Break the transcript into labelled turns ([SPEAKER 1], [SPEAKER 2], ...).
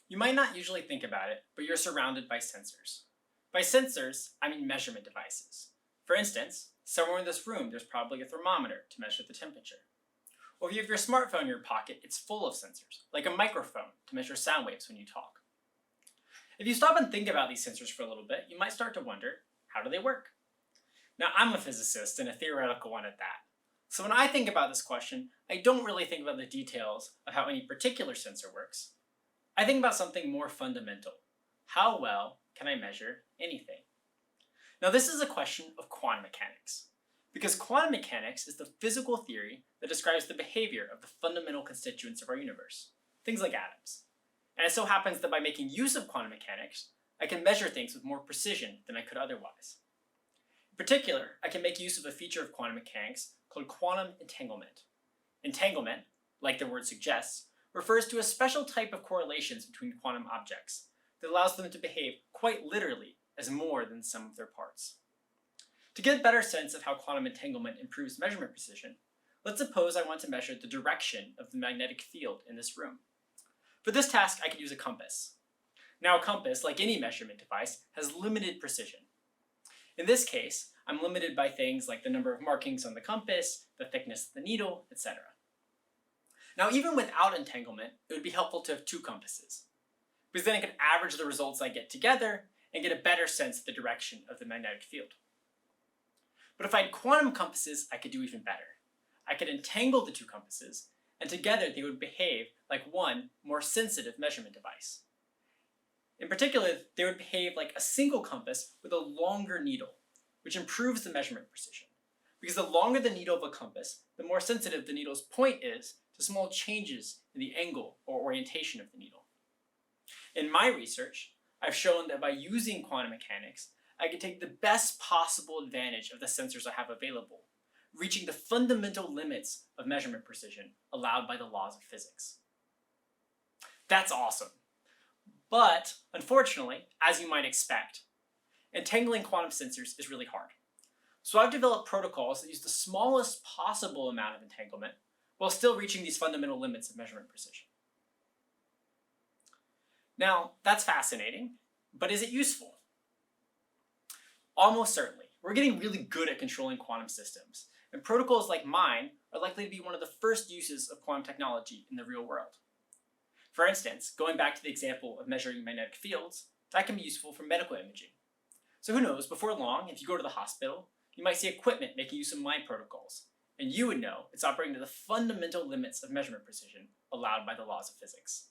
[SPEAKER 1] You might not usually think about it, but you're surrounded by sensors. By sensors, I mean measurement devices. For instance, somewhere in this room there's probably a thermometer to measure the temperature. Or if you have your smartphone in your pocket, it's full of sensors, like a microphone to measure sound waves when you talk. If you stop and think about these sensors for a little bit, you might start to wonder, how do they work? Now, I'm a physicist and a theoretical one at that. So when I think about this question, I don't really think about the details of how any particular sensor works. I think about something more fundamental. How well can I measure anything? Now, this is a question of quantum mechanics, because quantum mechanics is the physical theory that describes the behavior of the fundamental constituents of our universe, things like atoms. And it so happens that by making use of quantum mechanics, I can measure things with more precision than I could otherwise. In particular, I can make use of a feature of quantum mechanics called quantum entanglement. Entanglement, like the word suggests, refers to a special type of correlations between quantum objects that allows them to behave quite literally as more than the sum of their parts. To get a better sense of how quantum entanglement improves measurement precision, let's suppose I want to measure the direction of the magnetic field in this room. For this task, I could use a compass. Now, a compass, like any measurement device, has limited precision. In this case, I'm limited by things like the number of markings on the compass, the thickness of the needle, etc. Now, even without entanglement, it would be helpful to have two compasses, because then I could average the results I get together and get a better sense of the direction of the magnetic field. But if I had quantum compasses, I could do even better. I could entangle the two compasses, and together they would behave like one more sensitive measurement device. In particular, they would behave like a single compass with a longer needle, which improves the measurement precision. Because the longer the needle of a compass, the more sensitive the needle's point is to small changes in the angle or orientation of the needle. In my research, I've shown that by using quantum mechanics, I can take the best possible advantage of the sensors I have available, reaching the fundamental limits of measurement precision allowed by the laws of physics. That's awesome. But, unfortunately, as you might expect, entangling quantum sensors is really hard. So I've developed protocols that use the smallest possible amount of entanglement while still reaching these fundamental limits of measurement precision. Now, that's fascinating, but is it useful? Almost certainly. We're getting really good at controlling quantum systems, and protocols like mine are likely to be one of the first uses of quantum technology in the real world. For instance, going back to the example of measuring magnetic fields, that can be useful for medical imaging. So who knows, before long, if you go to the hospital, you might see equipment making use of my protocols, and you would know it's operating to the fundamental limits of measurement precision allowed by the laws of physics.